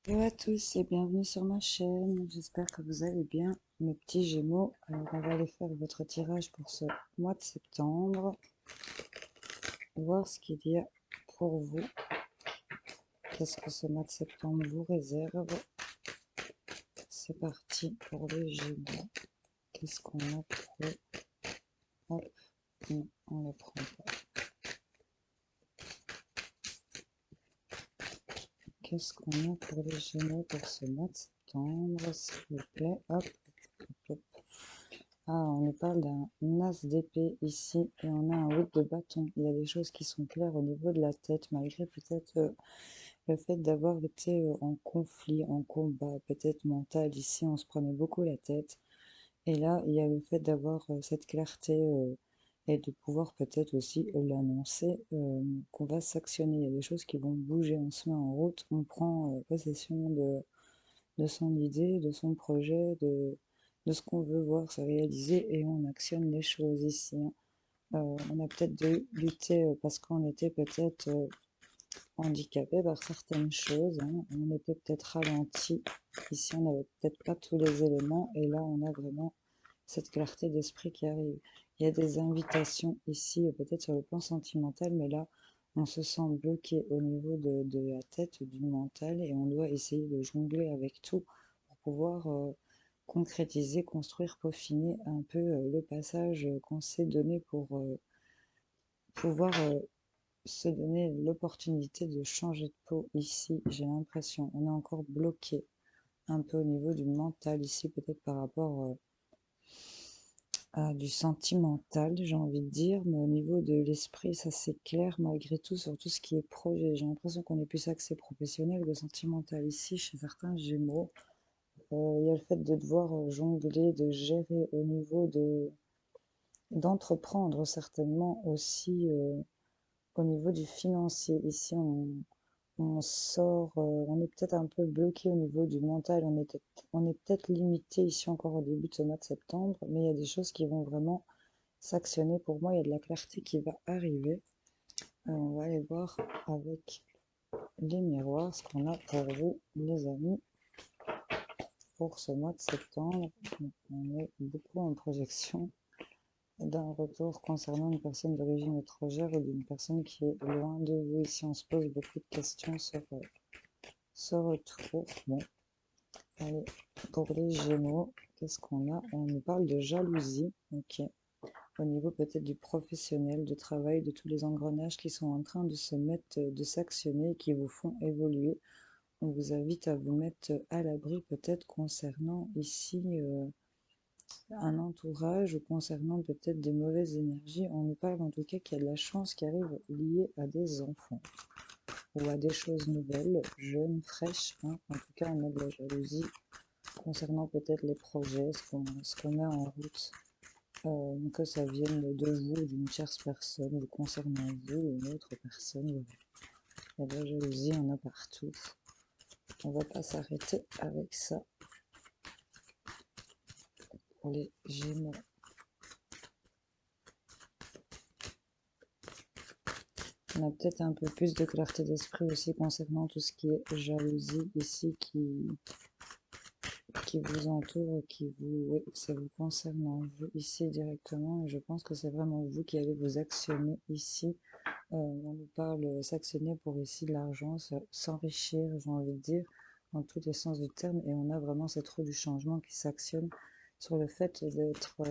Bonjour à tous et bienvenue sur ma chaîne. J'espère que vous allez bien, mes petits Gémeaux. Alors, on va aller faire votre tirage pour ce mois de septembre. Voir ce qu'il y a pour vous. Qu'est-ce que ce mois de septembre vous réserve? C'est parti pour les Gémeaux. Qu'est-ce qu'on a pour eux? Hop, non, on ne le prend pas. Qu'est-ce qu'on a pour les Gémeaux pour ce mois de septembre, s'il vous plaît? Hop, hop, hop. Ah, on nous parle d'un as d'épée ici et on a un 8 de bâton. Il y a des choses qui sont claires au niveau de la tête, malgré peut-être le fait d'avoir été en conflit, en combat, peut-être mental. Ici, on se prenait beaucoup la tête. Et là, il y a le fait d'avoir cette clarté et de pouvoir peut-être aussi l'annoncer qu'on va s'actionner. Il y a des choses qui vont bouger, on se met en route, on prend possession de son idée, de son projet, de ce qu'on veut voir se réaliser et on actionne les choses ici, hein. On a peut-être lutté parce qu'on était peut-être handicapé par certaines choses, hein. On était peut-être ralenti. Ici, on n'avait peut-être pas tous les éléments et là, on a vraiment cette clarté d'esprit qui arrive. Il y a des invitations ici, peut-être sur le plan sentimental, mais là, on se sent bloqué au niveau de la tête, du mental, et on doit essayer de jongler avec tout pour pouvoir concrétiser, construire, peaufiner un peu le passage qu'on s'est donné pour pouvoir se donner l'opportunité de changer de peau ici. J'ai l'impression, on est encore bloqué un peu au niveau du mental ici, peut-être par rapport du sentimental, j'ai envie de dire, mais au niveau de l'esprit, ça c'est clair malgré tout sur tout ce qui est projet. J'ai l'impression qu'on est plus axé professionnel que sentimental ici chez certains Gémeaux. Il y a le fait de devoir jongler, de gérer au niveau d'entreprendre certainement aussi au niveau du financier. Ici, on sort, on est peut-être un peu bloqué au niveau du mental, on est peut-être limité ici encore au début de ce mois de septembre, mais il y a des choses qui vont vraiment s'actionner. Pour moi, il y a de la clarté qui va arriver. On va aller voir avec les miroirs ce qu'on a pour vous, les amis, pour ce mois de septembre. On est beaucoup en projection d'un retour concernant une personne d'origine étrangère ou d'une personne qui est loin de vous. Ici, on se pose beaucoup de questions sur ce retour. Bon, allez, pour les Gémeaux, qu'est-ce qu'on a? On nous parle de jalousie, ok. Au niveau peut-être du professionnel, de travail, de tous les engrenages qui sont en train de se mettre, de s'actionner, qui vous font évoluer. On vous invite à vous mettre à l'abri peut-être concernant ici un entourage ou concernant peut-être des mauvaises énergies. On nous parle en tout cas qu'il y a de la chance qui arrive liée à des enfants ou à des choses nouvelles, jeunes, fraîches, hein. En tout cas, on a de la jalousie concernant peut-être les projets, ce qu'on met en route, que ça vienne de vous, d'une tierce personne, ou concernant vous, ou une autre personne. Il y a de la jalousie, on a partout. On va pas s'arrêter avec ça pour les Gémeaux. On a peut-être un peu plus de clarté d'esprit aussi concernant tout ce qui est jalousie ici qui vous entoure, qui vous, oui, ça vous concerne en vous ici directement. Et je pense que c'est vraiment vous qui allez vous actionner ici. On nous parle s'actionner pour ici de l'argent, s'enrichir, j'ai envie de dire, dans tous les sens du terme. Et on a vraiment cette roue du changement qui s'actionne sur le fait d'être,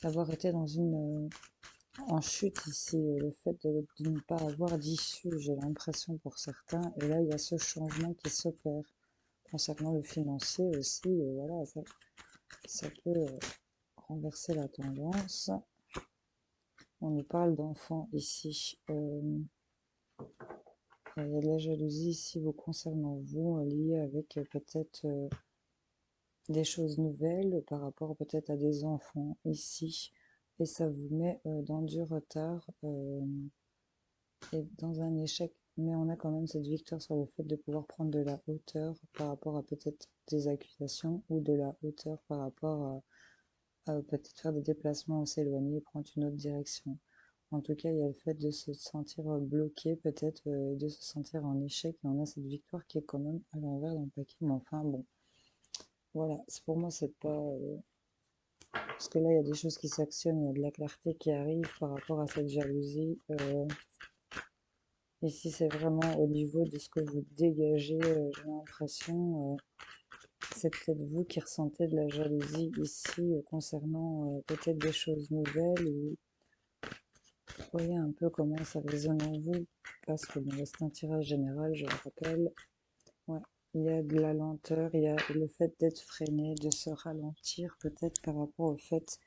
d'avoir été dans une en chute ici, le fait de ne pas avoir d'issue, j'ai l'impression pour certains. Et là, il y a ce changement qui s'opère concernant le financier aussi. Voilà, ça peut renverser la tendance. On nous parle d'enfants ici. Il y a de la jalousie ici vous concernant vous, liée avec peut-être des choses nouvelles par rapport peut-être à des enfants ici. Et ça vous met dans du retard et dans un échec. Mais on a quand même cette victoire sur le fait de pouvoir prendre de la hauteur par rapport à peut-être des accusations ou de la hauteur par rapport à peut-être faire des déplacements ou s'éloigner et prendre une autre direction. En tout cas, il y a le fait de se sentir bloqué, peut-être de se sentir en échec. Et on a cette victoire qui est quand même à l'envers dans le paquet. Mais enfin, bon, voilà. Pour moi, c'est pas. Parce que là, il y a des choses qui s'actionnent, il y a de la clarté qui arrive par rapport à cette jalousie. Ici, c'est vraiment au niveau de ce que vous dégagez, j'ai l'impression. C'est peut-être vous qui ressentez de la jalousie ici concernant peut-être des choses nouvelles ou voyez un peu comment ça résonne en vous parce que bon, c'est un tirage général, je le rappelle. Ouais, il y a de la lenteur, il y a le fait d'être freiné, de se ralentir peut-être par rapport au fait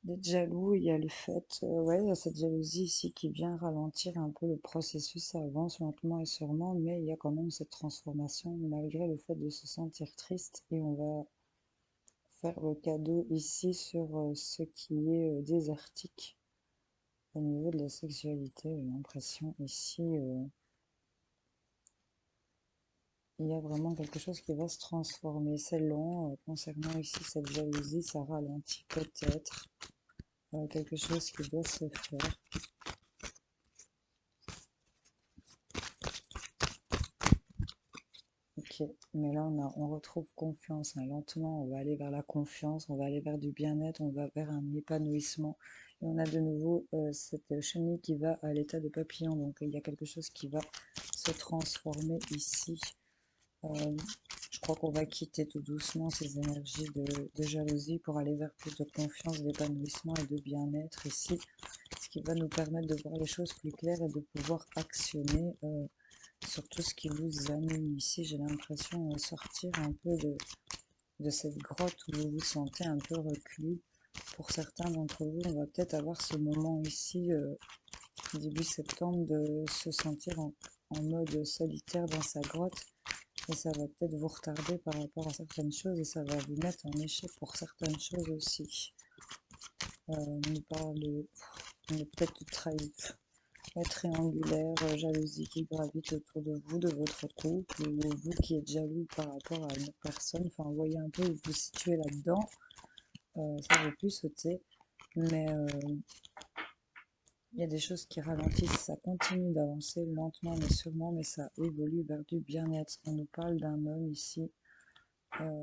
d'être jaloux. Il y a le fait, ouais, il y a cette jalousie ici qui vient ralentir un peu le processus, ça avance lentement et sûrement, mais il y a quand même cette transformation malgré le fait de se sentir triste et on va faire le cadeau ici sur ce qui est désertique au niveau de la sexualité. J'ai l'impression ici, il y a vraiment quelque chose qui va se transformer. C'est lent concernant ici cette jalousie, ça ralentit peut-être quelque chose qui doit se faire. Ok, mais là on retrouve confiance, hein. Lentement, on va aller vers la confiance, on va aller vers du bien-être, on va vers un épanouissement. Et on a de nouveau cette chenille qui va à l'état de papillon, donc il y a quelque chose qui va se transformer ici. Euh, je crois qu'on va quitter tout doucement ces énergies de jalousie pour aller vers plus de confiance, d'épanouissement et de bien-être ici, ce qui va nous permettre de voir les choses plus claires et de pouvoir actionner sur tout ce qui vous anime ici. J'ai l'impression de sortir un peu de cette grotte où vous vous sentez un peu reclus. Pour certains d'entre vous, on va peut-être avoir ce moment ici, début septembre, de se sentir en mode solitaire dans sa grotte. Et ça va peut-être vous retarder par rapport à certaines choses et ça va vous mettre en échec pour certaines choses aussi. On nous parle, on est peut-être trahi, triangulaire, jalousie qui gravite autour de vous, de votre couple, ou vous qui êtes jaloux par rapport à une autre personne. Enfin, vous voyez un peu où vous vous situez là-dedans. Ça, j'ai pu sauter. Mais il y a des choses qui ralentissent. Ça continue d'avancer lentement mais sûrement, mais ça évolue vers du bien-être. On nous parle d'un homme ici,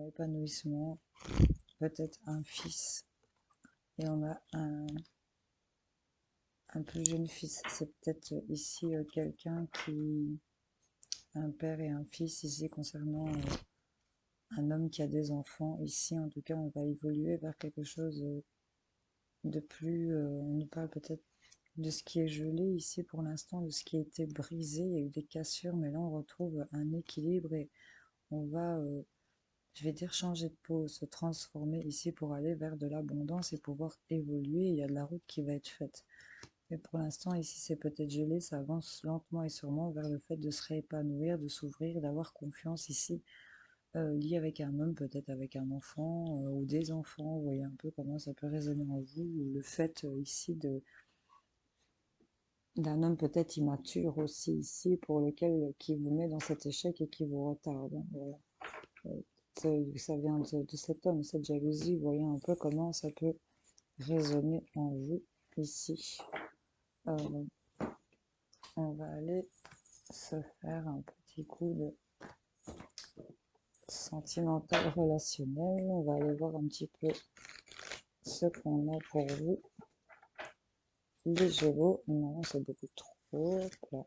épanouissement, peut-être un fils. Et on a un plus jeune fils. C'est peut-être ici quelqu'un qui un père et un fils ici concernant un homme qui a des enfants. Ici, en tout cas, on va évoluer vers quelque chose de plus. On nous parle peut-être de ce qui est gelé ici pour l'instant, de ce qui a été brisé. Il y a eu des cassures, mais là, on retrouve un équilibre et on va, je vais dire, changer de peau, se transformer ici pour aller vers de l'abondance et pouvoir évoluer. Il y a de la route qui va être faite. Mais pour l'instant, ici, c'est peut-être gelé, ça avance lentement et sûrement vers le fait de se réépanouir, de s'ouvrir, d'avoir confiance ici, lié avec un homme, peut-être avec un enfant ou des enfants. Vous voyez un peu comment ça peut résonner en vous, ou le fait ici d'un homme peut-être immature aussi ici, pour lequel qui vous met dans cet échec et qui vous retarde. Voilà. Ça vient de cet homme, cette jalousie. Vous voyez un peu comment ça peut résonner en vous ici. Euh, on va aller se faire un petit coup de sentimental relationnel. On va aller voir un petit peu ce qu'on a pour vous. Les Gémeaux, non, c'est beaucoup trop. Là.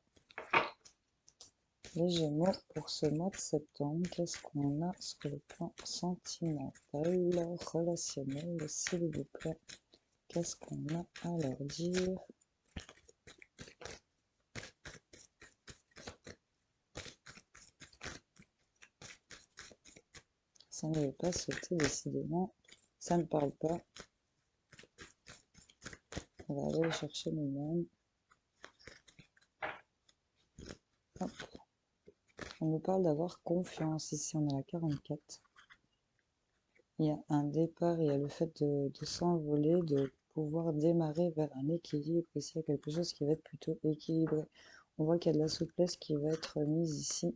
Les Gémeaux, pour ce mois de septembre, qu'est-ce qu'on a sur le plan sentimental, relationnel, s'il vous plaît? Qu'est-ce qu'on a à leur dire? Ça ne veut pas sauter, décidément. Ça ne parle pas. On va aller le chercher nous-mêmes. On nous parle d'avoir confiance. Ici, on a la 44. Il y a un départ, il y a le fait de s'envoler, de pouvoir démarrer vers un équilibre. Ici, il y a quelque chose qui va être plutôt équilibré. On voit qu'il y a de la souplesse qui va être mise ici.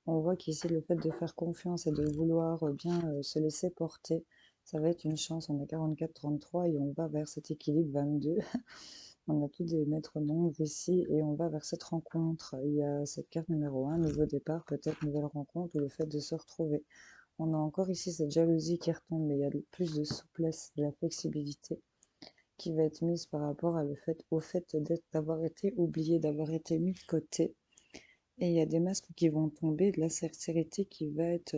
On voit qu'ici, le fait de faire confiance et de vouloir bien se laisser porter, ça va être une chance. On a 44-33 et on va vers cet équilibre 22. On a tous des maîtres nombres ici et on va vers cette rencontre. Il y a cette carte numéro 1, nouveau départ, peut-être nouvelle rencontre ou le fait de se retrouver. On a encore ici cette jalousie qui retombe, mais il y a plus de souplesse, de la flexibilité qui va être mise par rapport au fait d'avoir été oublié, d'avoir été mis de côté. Et il y a des masques qui vont tomber, de la sincérité qui va être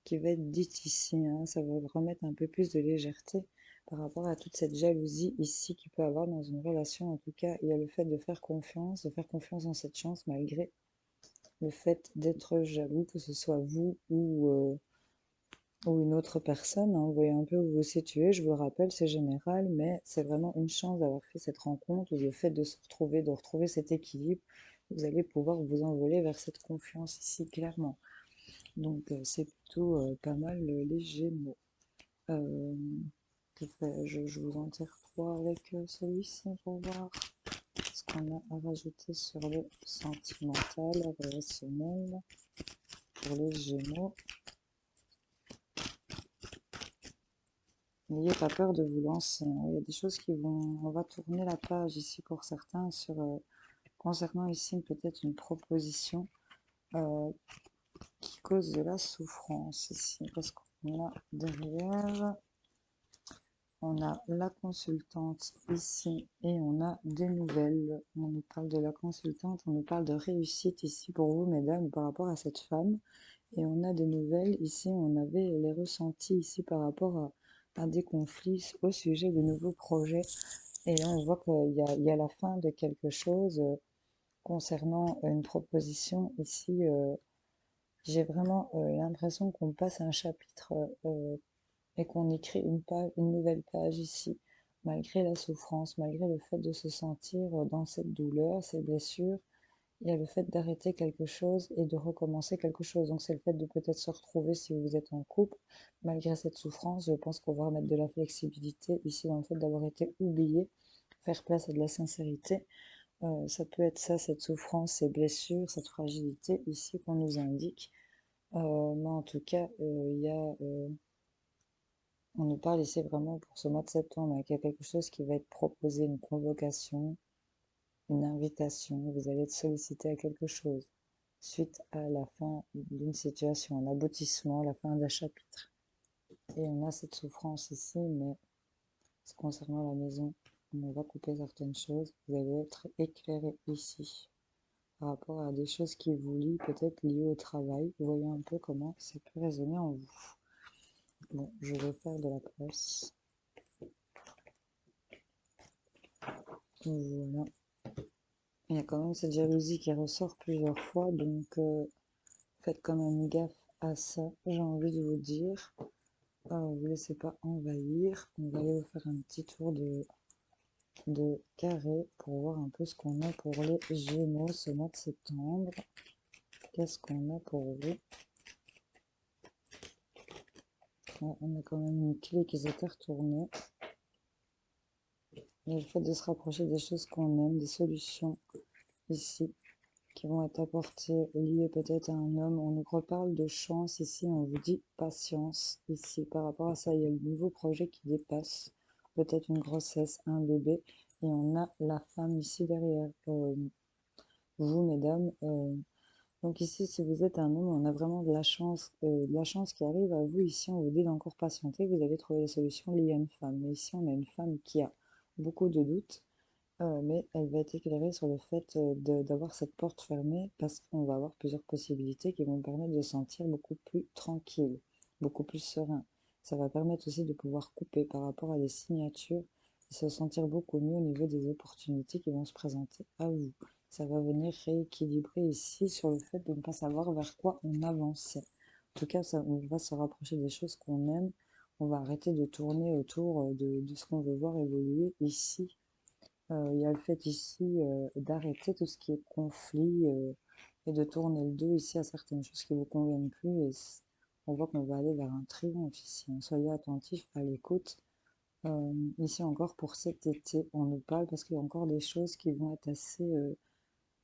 dite ici, hein. Ça va remettre un peu plus de légèreté par rapport à toute cette jalousie ici qu'il peut avoir dans une relation. En tout cas, il y a le fait de faire confiance en cette chance malgré le fait d'être jaloux, que ce soit vous ou une autre personne, hein. Vous voyez un peu où vous vous situez, je vous le rappelle, c'est général, mais c'est vraiment une chance d'avoir fait cette rencontre, ou le fait de se retrouver, de retrouver cet équilibre. Vous allez pouvoir vous envoler vers cette confiance ici, clairement. Donc c'est plutôt pas mal les Gémeaux. Euh, je vous en tire trois avec celui-ci pour voir ce qu'on a à rajouter sur le sentimental, relationnel pour les Gémeaux. N'ayez pas peur de vous lancer, hein. Il y a des choses qui vont... On va tourner la page ici pour certains sur concernant ici peut-être une proposition euh, qui cause de la souffrance ici. Parce qu'on a derrière, on a la consultante ici et on a des nouvelles. On nous parle de la consultante, on nous parle de réussite ici pour vous, mesdames, par rapport à cette femme. Et on a des nouvelles ici, on avait les ressentis ici par rapport à des conflits au sujet de nouveaux projets. Et là, on voit qu'il y a la fin de quelque chose concernant une proposition ici. J'ai vraiment l'impression qu'on passe un chapitre et qu'on écrit une nouvelle page ici, malgré la souffrance, malgré le fait de se sentir dans cette douleur, ces blessures. Il y a le fait d'arrêter quelque chose et de recommencer quelque chose. Donc c'est le fait de peut-être se retrouver si vous êtes en couple. Malgré cette souffrance, je pense qu'on va remettre de la flexibilité ici dans le fait d'avoir été oublié, faire place à de la sincérité. Ça peut être ça, cette souffrance, ces blessures, cette fragilité ici qu'on nous indique. Mais en tout cas, on nous parle ici vraiment pour ce mois de septembre, qu'il y a quelque chose qui va être proposé, une convocation, une invitation. Vous allez être sollicité à quelque chose suite à la fin d'une situation, un aboutissement, la fin d'un chapitre. Et on a cette souffrance ici, mais concernant la maison, on va couper certaines choses. Vous allez être éclairé ici par rapport à des choses qui vous lient, peut-être liées au travail. Vous voyez un peu comment ça peut résonner en vous. Bon, je vais faire de la place. Voilà. Il y a quand même cette jalousie qui ressort plusieurs fois, donc faites quand même gaffe à ça, j'ai envie de vous dire. Vous laissez pas envahir. On va aller vous faire un petit tour de carré pour voir un peu ce qu'on a pour les Gémeaux ce mois de septembre. Qu'est-ce qu'on a pour vous? On a quand même une clé qui s'était retournée. Et le fait de se rapprocher des choses qu'on aime, des solutions ici qui vont être apportées, liées peut-être à un homme. On nous reparle de chance ici, on vous dit patience ici. Par rapport à ça, il y a le nouveau projet qui dépasse, peut-être une grossesse, un bébé. Et on a la femme ici derrière vous, mesdames. Donc ici, si vous êtes un homme, on a vraiment de la chance qui arrive à vous. Ici, on vous dit d'encore patienter, vous allez trouver les solutions liées à une femme. Mais ici, on a une femme qui a beaucoup de doutes, mais elle va être éclairée sur le fait d'avoir cette porte fermée parce qu'on va avoir plusieurs possibilités qui vont permettre de se sentir beaucoup plus tranquille, beaucoup plus serein. Ça va permettre aussi de pouvoir couper par rapport à des signatures et se sentir beaucoup mieux au niveau des opportunités qui vont se présenter à vous. Ça va venir rééquilibrer ici sur le fait de ne pas savoir vers quoi on avançait. En tout cas, on va se rapprocher des choses qu'on aime. On va arrêter de tourner autour de ce qu'on veut voir évoluer ici. Il y a le fait ici d'arrêter tout ce qui est conflit et de tourner le dos ici à certaines choses qui ne vous conviennent plus. Et on voit qu'on va aller vers un triomphe ici, hein. Soyez attentifs à l'écoute. Ici encore pour cet été, on nous parle parce qu'il y a encore des choses qui vont être assez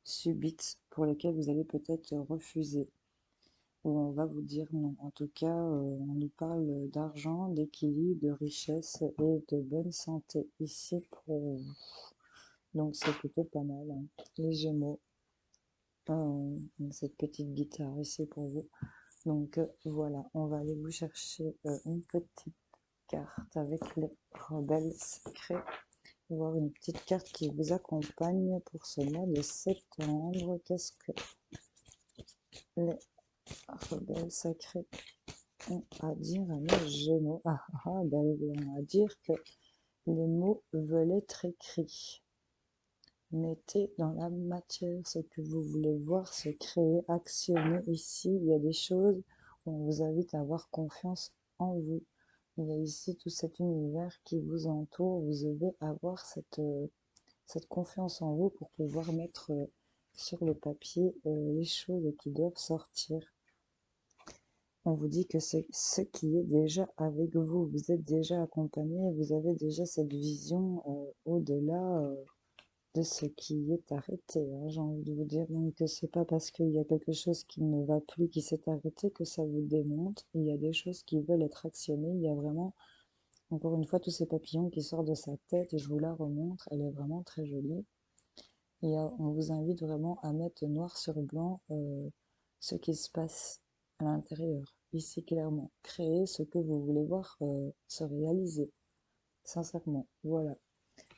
subites pour lesquelles vous allez peut-être refuser ou on va vous dire non. En tout cas, on nous parle d'argent, d'équilibre, de richesse et de bonne santé ici pour vous. Donc c'est plutôt pas mal, hein. Les Gémeaux, cette petite guitare ici pour vous. Donc voilà, on va aller vous chercher une petite carte avec les rebelles secrets. Voir une petite carte qui vous accompagne pour ce mois de septembre. Qu'est-ce que les rebelles sacrés ont à dire à nos Gémeaux? Ben, on va dire que les mots veulent être écrits. Mettez dans la matière ce que vous voulez voir se créer, actionner ici. Il y a des choses où on vous invite à avoir confiance en vous. Il y a ici tout cet univers qui vous entoure. Vous devez avoir cette confiance en vous pour pouvoir mettre sur le papier les choses qui doivent sortir. On vous dit que c'est ce qui est déjà avec vous. Vous êtes déjà accompagné, vous avez déjà cette vision au-delà de ce qui est arrêté, hein, j'ai envie de vous dire. Donc, c'est pas parce qu'il y a quelque chose qui ne va plus, qui s'est arrêté, que ça vous démonte. Il y a des choses qui veulent être actionnées. Il y a vraiment, encore une fois, tous ces papillons qui sortent de sa tête. Je vous la remontre. Elle est vraiment très jolie. Et on vous invite vraiment à mettre noir sur blanc ce qui se passe à l'intérieur. Ici, clairement. Créer ce que vous voulez voir se réaliser. Sincèrement. Voilà.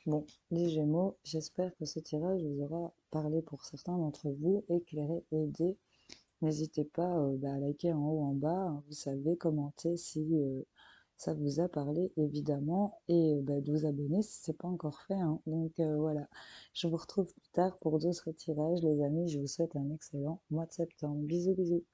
Bon, les Gémeaux, j'espère que ce tirage vous aura parlé pour certains d'entre vous, éclairé, aidé. N'hésitez pas à liker en haut, en bas, hein, vous savez, commenter si ça vous a parlé, évidemment, et de vous abonner si ce n'est pas encore fait, hein. Donc voilà, je vous retrouve plus tard pour d'autres tirages, les amis. Je vous souhaite un excellent mois de septembre. Bisous, bisous.